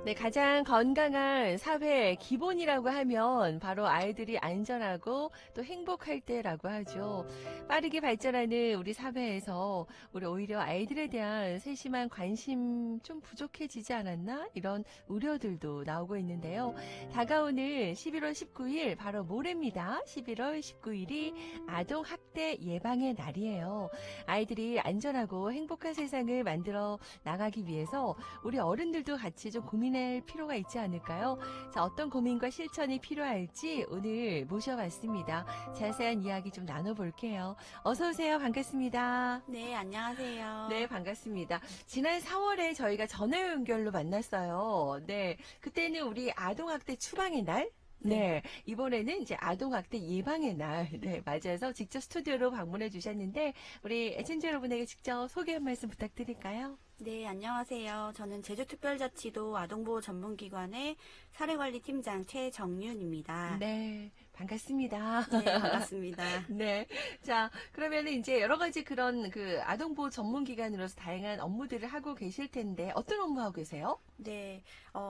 네, 가장 건강한 사회 기본이라고 하면 바로 아이들이 안전하고 또 행복할 때라고 하죠. 빠르게 발전하는 우리 사회에서 우리 오히려 아이들에 대한 세심한 관심 좀 부족해지지 않았나? 이런 우려들도 나오고 있는데요. 다가오는 11월 19일 바로 모레입니다. 11월 19일이 아동학대 예방의 날이에요. 아이들이 안전하고 행복한 세상을 만들어 나가기 위해서 우리 어른들도 같이 좀 고민할 필요가 있지 않을까요? 자, 어떤 고민과 실천이 필요할지 오늘 모셔봤습니다. 자세한 이야기 좀 나눠볼게요. 어서 오세요. 반갑습니다. 네, 안녕하세요. 네, 반갑습니다. 지난 4월에 저희가 전화 연결로 만났어요. 네, 그때는 우리 아동학대 추방의 날? 네, 이번에는 이제 아동학대 예방의 날, 네, 맞아서 직접 스튜디오로 방문해 주셨는데, 우리 애청자 여러분에게 직접 소개 한 말씀 부탁드릴까요? 네, 안녕하세요. 저는 제주특별자치도 아동보호 전문기관의 사례관리팀장 최정윤입니다. 네, 반갑습니다. 네, 반갑습니다. 네. 자, 그러면은 이제 여러 가지 그런 그 아동보호 전문기관으로서 다양한 업무들을 하고 계실 텐데, 어떤 업무 하고 계세요? 네,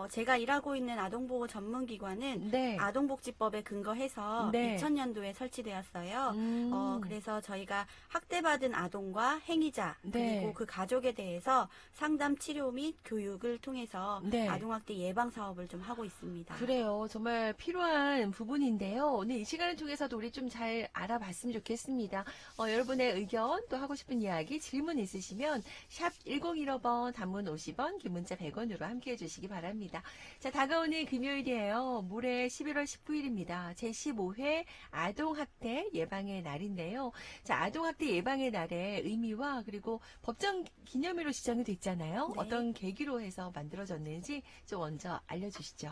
제가 일하고 있는 아동보호 전문기관은 네. 아동복지법에 근거해서 네. 2000년도에 설치되었어요. 음. 그래서 저희가 학대받은 아동과 행위자, 네. 그리고 그 가족에 대해서 상담, 치료 및 교육을 통해서 네. 아동학대 예방 사업을 좀 하고 있습니다. 그래요. 정말 필요한 부분인데요. 오늘 이 시간을 통해서도 우리 좀 잘 알아봤으면 좋겠습니다. 여러분의 의견 또 하고 싶은 이야기, 질문 있으시면 샵 1015번, 단문 50원, 긴 문자 100원으로 함께해 주시기 바랍니다. 자, 다가오는 금요일이에요. 모레 11월 19일입니다. 제15회 아동학대 예방의 날인데요. 자, 아동학대 예방의 날의 의미와 그리고 법정 기념일로 지정이 됐잖아요. 네. 어떤 계기로 해서 만들어졌는지 좀 먼저 알려주시죠.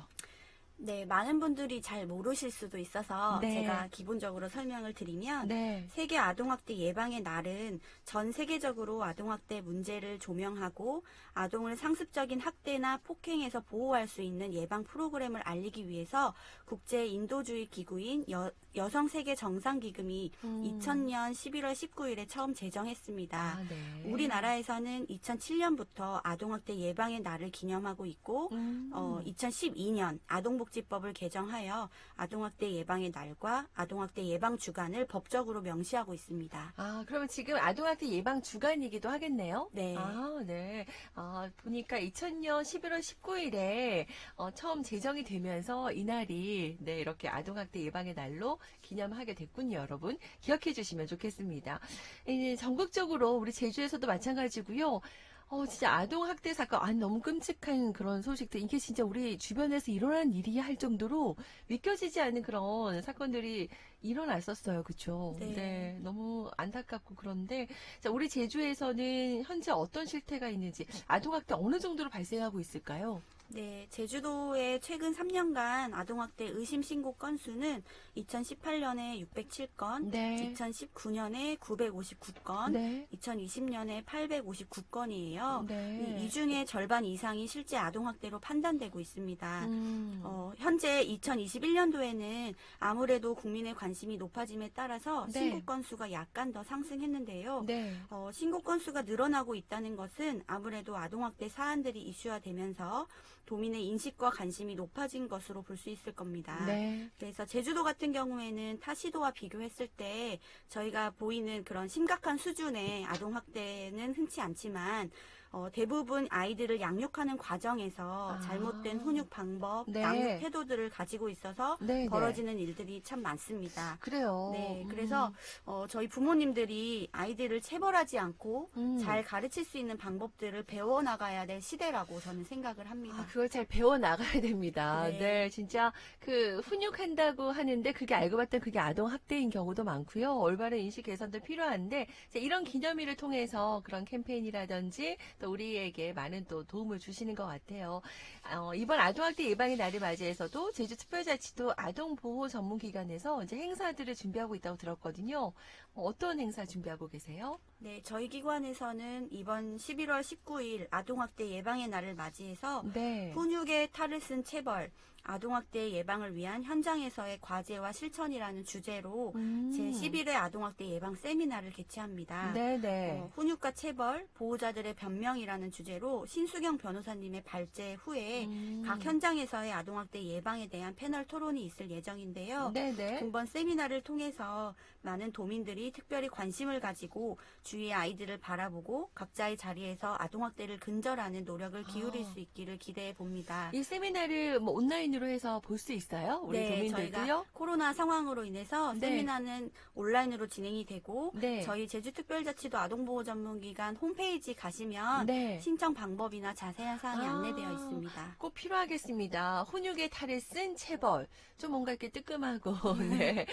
네, 많은 분들이 잘 모르실 수도 있어서 네. 제가 기본적으로 설명을 드리면 네. 세계 아동학대 예방의 날은 전 세계적으로 아동학대 문제를 조명하고 아동을 상습적인 학대나 폭행에서 보호할 수 있는 예방 프로그램을 알리기 위해서 국제 인도주의 기구인 여성 세계 정상기금이 2000년 11월 19일에 처음 제정했습니다. 아, 네. 우리나라에서는 2007년부터 아동학대 예방의 날을 기념하고 있고 2012년 아동복지법을 개정하여 아동학대 예방의 날과 아동학대 예방 주간을 법적으로 명시하고 있습니다. 아, 그러면 지금 아동학대 예방 주간이기도 하겠네요? 네. 아, 네. 보니까 2000년 11월 19일에 처음 제정이 되면서 이날이 네, 이렇게 아동학대 예방의 날로 기념하게 됐군요, 여러분. 기억해 주시면 좋겠습니다. 전국적으로 우리 제주에서도 마찬가지고요. 진짜 아동학대 사건, 너무 끔찍한 그런 소식들. 이게 진짜 우리 주변에서 일어난 일이 할 정도로 믿겨지지 않는 그런 사건들이 일어났었어요. 그쵸? 네. 네. 너무 안타깝고 그런데, 자, 우리 제주에서는 현재 어떤 실태가 있는지, 아동학대 어느 정도로 발생하고 있을까요? 네, 제주도의 최근 3년간 아동학대 의심 신고 건수는 2018년에 607건, 네. 2019년에 959건, 네. 2020년에 859건이에요. 네. 이 중에 절반 이상이 실제 아동학대로 판단되고 있습니다. 음. 현재 2021년도에는 아무래도 국민의 관심이 높아짐에 따라서 네. 신고 건수가 약간 더 상승했는데요. 네. 신고 건수가 늘어나고 있다는 것은 아무래도 아동학대 사안들이 이슈화되면서 도민의 인식과 관심이 높아진 것으로 볼 수 있을 겁니다. 네. 그래서 제주도 같은 경우에는 타 시도와 비교했을 때 저희가 보이는 그런 심각한 수준의 아동학대는 흔치 않지만 대부분 아이들을 양육하는 과정에서 잘못된 훈육 방법, 네. 양육 태도들을 가지고 있어서 네, 벌어지는 일들이 참 많습니다. 그래요. 네, 그래서 저희 부모님들이 아이들을 체벌하지 않고 잘 가르칠 수 있는 방법들을 배워나가야 될 시대라고 저는 생각을 합니다. 그걸 잘 배워 나가야 됩니다. 네. 네, 진짜 그 훈육한다고 하는데 그게 알고 봤더니 그게 아동 학대인 경우도 많고요. 올바른 인식 개선도 필요한데 이제 이런 기념일을 통해서 그런 캠페인이라든지 또 우리에게 많은 또 도움을 주시는 것 같아요. 이번 아동학대 예방의 날을 맞이해서도 제주특별자치도 아동보호 전문기관에서 이제 행사들을 준비하고 있다고 들었거든요. 어떤 행사 준비하고 계세요? 네, 저희 기관에서는 이번 11월 19일 아동학대 예방의 날을 맞이해서 네. 훈육의 탈을 쓴 체벌, 아동학대 예방을 위한 현장에서의 과제와 실천이라는 주제로 제11회 아동학대 예방 세미나를 개최합니다. 네네. 훈육과 체벌, 보호자들의 변명이라는 주제로 신수경 변호사님의 발제 후에 각 현장에서의 아동학대 예방에 대한 패널 토론이 있을 예정인데요. 네네. 금번 세미나를 통해서 많은 도민들이 특별히 관심을 가지고 주위의 아이들을 바라보고 각자의 자리에서 아동학대를 근절하는 노력을 기울일 수 있기를 기대해 봅니다. 이 세미나를 뭐 온라인으로 해서 볼 수 있어요? 우리 네, 도민들도요? 저희가 코로나 상황으로 인해서 네. 세미나는 온라인으로 진행이 되고 네. 저희 제주특별자치도 아동보호전문기관 홈페이지 가시면 네. 신청 방법이나 자세한 사항이 안내되어 있습니다. 꼭 필요하겠습니다. 훈육의 탈을 쓴 체벌. 좀 뭔가 이렇게 뜨끔하고, 네.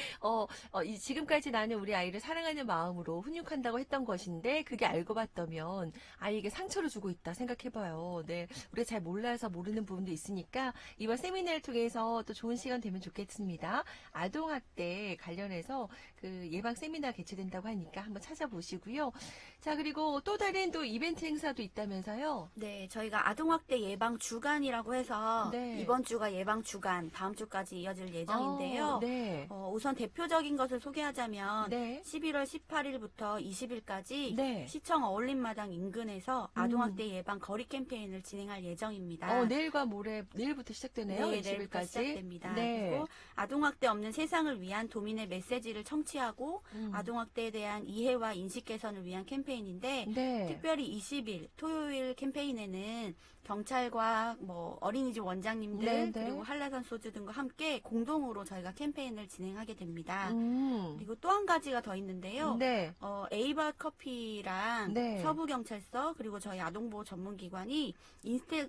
지금까지 나는 우리 아이를 사랑하는 마음으로 훈육한다고 했던 것인데, 그게 알고 봤다면, 아이에게 상처를 주고 있다 생각해봐요. 네. 우리가 잘 몰라서 모르는 부분도 있으니까, 이번 세미나를 통해서 또 좋은 시간 되면 좋겠습니다. 아동학대 관련해서 그 예방 세미나 개최된다고 하니까 한번 찾아보시고요. 자, 그리고 또 다른 또 이벤트 행사도 있다면서요? 네, 저희가 아동학대 예방 주간이라고 해서 네. 이번 주가 예방 주간, 다음 주까지 이어질 예정인데요. 네. 우선 대표적인 것을 소개하자면 네. 11월 18일부터 20일까지 네. 시청 어울림마당 인근에서 아동학대 예방 거리 캠페인을 진행할 예정입니다. 내일과 모레, 내일부터 시작되네요. 네, 20일까지. 내일부터 시작됩니다. 네. 그리고 아동학대 없는 세상을 위한 도민의 메시지를 청취하고 아동학대에 대한 이해와 인식 개선을 위한 캠페인인데 네. 특별히 20일 토요일 캠페인에는 경찰과 뭐 어린이집 원장님들 네, 네. 그리고 한라산 소주 등과 함께 공동으로 저희가 캠페인을 진행하게 됩니다. 그리고 그리고 또 한 가지가 더 있는데요. 네. 에이바 커피랑 네. 서부경찰서 그리고 저희 아동보호 전문기관이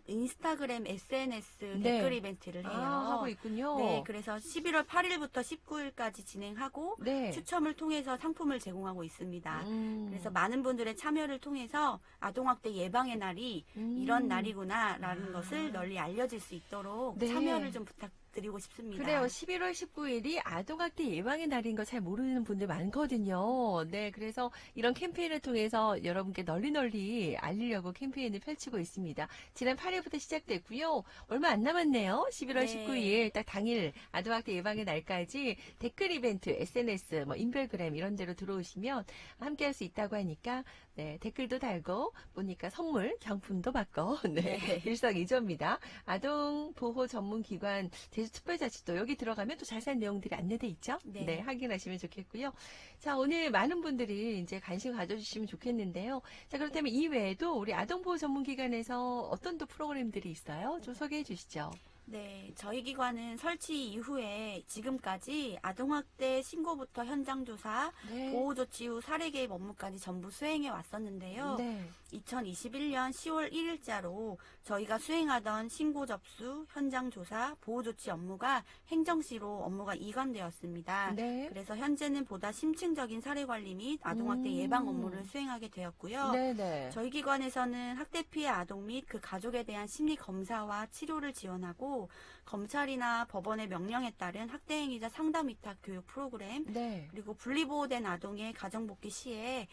인스타그램 SNS 네. 댓글 이벤트를 해요. 하고 있군요. 네, 그래서 11월 8일부터 19일까지 진행하고 네. 추첨을 통해서 상품을 제공하고 있습니다. 그래서 음. 많은 분들의 참여를 통해서 아동학대 예방의 날이 이런 날이구나라는 것을 널리 알려질 수 있도록 네. 참여를 좀 부탁드리고 싶습니다. 그래요. 11월 19일이 아동학대 예방의 날인 거 잘 모르는 분들 많거든요. 네, 그래서 이런 캠페인을 통해서 여러분께 널리 알리려고 캠페인을 펼치고 있습니다. 지난 8일부터 시작됐고요. 얼마 안 남았네요. 11월 네. 19일 딱 당일 아동학대 예방의 날까지 댓글 이벤트, SNS, 뭐 인별그램 이런 데로 들어오시면 함께 할 수 있다고 하니까 네, 댓글도 달고 보니까 선물, 경품도 받고 네, 네. 일석이조입니다. 아동보호 전문기관 제주특별자치도 여기 들어가면 또 자세한 내용들이 안내돼 있죠? 네. 확인하시면 좋겠고요. 자, 오늘 많은 분들이 이제 관심 가져주시면 좋겠는데요. 자, 그렇다면 이 외에도 우리 아동보호 전문기관에서 어떤 또 프로그램들이 있어요? 좀 소개해 주시죠. 네, 저희 기관은 설치 이후에 지금까지 아동학대 신고부터 현장조사, 네. 보호조치 후 사례 개입 업무까지 전부 수행해 왔었는데요. 네. 2021년 10월 1일자로 저희가 수행하던 신고 접수, 현장조사, 보호조치 업무가 행정시로 업무가 이관되었습니다. 네. 그래서 현재는 보다 심층적인 사례 관리 및 아동학대 예방 업무를 수행하게 되었고요. 네네. 저희 기관에서는 학대 피해 아동 및 그 가족에 대한 심리 검사와 치료를 지원하고 검찰이나 법원의 명령에 따른 학대 행위자 상담 위탁 교육 프로그램 네. 그리고 분리보호된 아동의 가정복귀 시에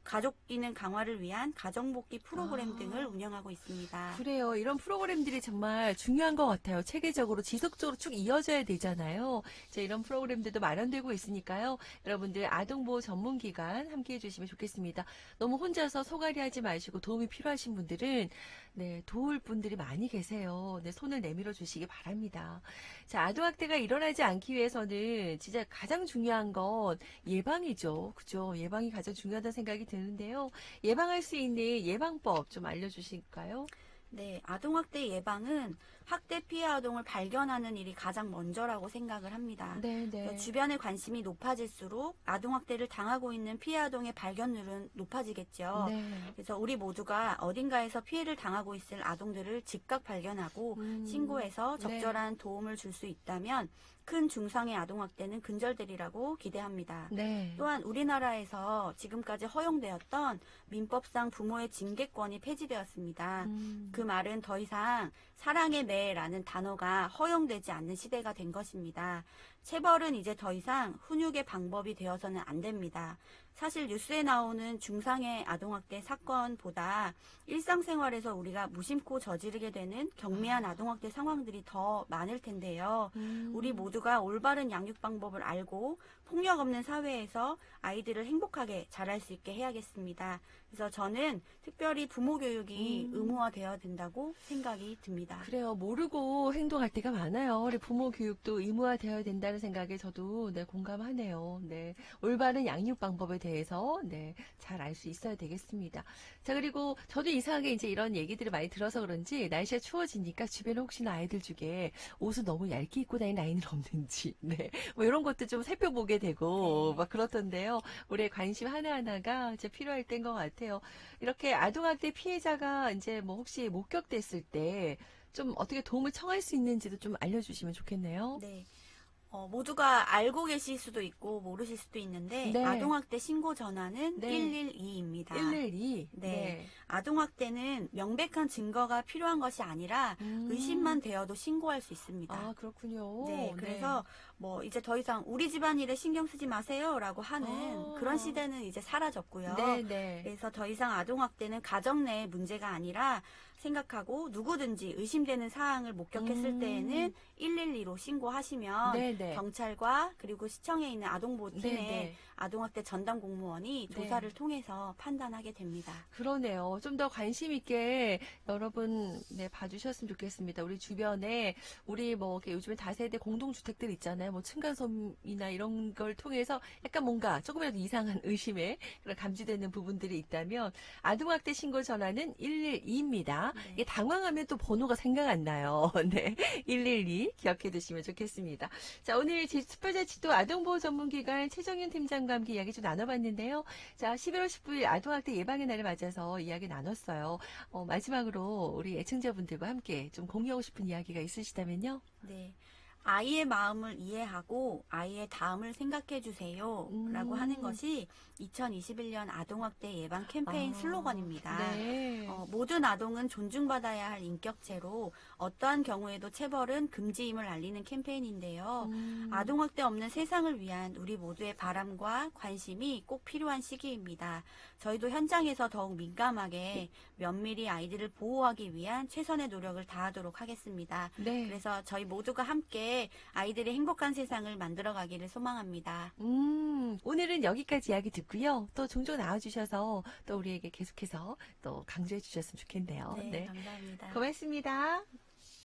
가족 기능 강화를 위한 가정복귀 프로그램 등을 운영하고 있습니다. 그래요. 이런 프로그램들이 정말 중요한 것 같아요. 체계적으로 지속적으로 쭉 이어져야 되잖아요. 이제 이런 프로그램들도 마련되고 있으니까요. 여러분들 아동보호 전문기관 함께 해주시면 좋겠습니다. 너무 혼자서 소갈이 하지 마시고 도움이 필요하신 분들은 네, 도울 분들이 많이 계세요. 네, 손을 내밀어 주시기 바랍니다. 자, 아동학대가 일어나지 않기 위해서는 진짜 가장 중요한 건 예방이죠. 그죠? 예방이 가장 중요하다는 생각이 드는데요. 예방할 수 있는 예방법 좀 알려주실까요? 네, 아동학대 예방은 학대 피해 아동을 발견하는 일이 가장 먼저라고 생각을 합니다. 네. 주변의 관심이 높아질수록 아동학대를 당하고 있는 피해 아동의 발견률은 높아지겠죠. 네. 그래서 우리 모두가 어딘가에서 피해를 당하고 있을 아동들을 즉각 발견하고 신고해서 적절한 도움을 줄 수 있다면 큰 중상의 아동학대는 근절되리라고 기대합니다. 네. 또한 우리나라에서 지금까지 허용되었던 민법상 부모의 징계권이 폐지되었습니다. 그 말은 더 이상 사랑의 매라는 단어가 허용되지 않는 시대가 된 것입니다. 체벌은 이제 더 이상 훈육의 방법이 되어서는 안 됩니다. 사실 뉴스에 나오는 중상해 아동학대 사건보다 일상생활에서 우리가 무심코 저지르게 되는 경미한 아동학대 상황들이 더 많을 텐데요. 우리 모두가 올바른 양육 방법을 알고 폭력 없는 사회에서 아이들을 행복하게 자랄 수 있게 해야겠습니다. 그래서 저는 특별히 부모 교육이 의무화되어야 된다고 생각이 듭니다. 그래요. 모르고 행동할 때가 많아요. 우리 부모 교육도 의무화되어야 된다는 생각에 저도 네, 공감하네요. 네, 올바른 양육 방법에 대해서 네, 잘 알 수 있어야 되겠습니다. 자, 그리고 저도 이상하게 이제 이런 얘기들을 많이 들어서 그런지 날씨가 추워지니까 주변에 혹시나 아이들 중에 옷을 너무 얇게 입고 다니는 아이는 없는지, 네, 뭐 이런 것도 좀 살펴보게 되고 네. 막 그렇던데요. 우리의 관심 하나하나가 이제 필요할 때인 것 같아요. 이렇게 아동학대 피해자가 이제 뭐 혹시 목격됐을 때 좀 어떻게 도움을 청할 수 있는지도 좀 알려주시면 좋겠네요. 네. 모두가 알고 계실 수도 있고 모르실 수도 있는데 네. 아동학대 신고 전화는 네. 112입니다. 112. 네. 아동학대는 명백한 증거가 필요한 것이 아니라 의심만 되어도 신고할 수 있습니다. 아, 그렇군요. 네, 그래서 뭐 이제 더 이상 우리 집안일에 신경 쓰지 마세요라고 하는 그런 시대는 이제 사라졌고요. 네, 네. 그래서 더 이상 아동학대는 가정 내 문제가 아니라 생각하고 누구든지 의심되는 사항을 목격했을 때에는 112로 신고하시면 네, 네. 경찰과 그리고 시청에 있는 아동보호팀의 네, 네. 아동학대 전담 공무원이 조사를 통해서 판단하게 됩니다. 그러네요. 좀 더 관심 있게 여러분 네, 봐주셨으면 좋겠습니다. 우리 주변에 우리 뭐 이렇게 요즘에 다세대 공동주택들 있잖아요. 뭐 층간소음이나 이런 걸 통해서 약간 뭔가 조금이라도 이상한 의심에 그런 감지되는 부분들이 있다면 아동학대 신고 전화는 112입니다. 네. 이게 당황하면 또 번호가 생각 안 나요. 네, 112 기억해 두시면 좋겠습니다. 자, 오늘 특별자치도 아동보호 전문기관 최정윤 팀장과 함께 이야기 좀 나눠봤는데요. 자, 11월 19일 아동학대 예방의 날을 맞아서 이야기 나눴어요. 마지막으로 우리 애청자분들과 함께 좀 공유하고 싶은 이야기가 있으시다면요? 네. 아이의 마음을 이해하고 아이의 다음을 생각해 주세요. 라고 하는 것이 2021년 아동학대 예방 캠페인 슬로건입니다. 네. 모든 아동은 존중받아야 할 인격체로 어떠한 경우에도 체벌은 금지임을 알리는 캠페인인데요. 아동학대 없는 세상을 위한 우리 모두의 바람과 관심이 꼭 필요한 시기입니다. 저희도 현장에서 더욱 민감하게 면밀히 아이들을 보호하기 위한 최선의 노력을 다하도록 하겠습니다. 네. 그래서 저희 모두가 함께 아이들의 행복한 세상을 만들어가기를 소망합니다. 오늘은 여기까지 이야기 듣고요. 또 종종 나와주셔서 또 우리에게 계속해서 또 강조해 주셨으면 좋겠네요. 네, 감사합니다. 고맙습니다.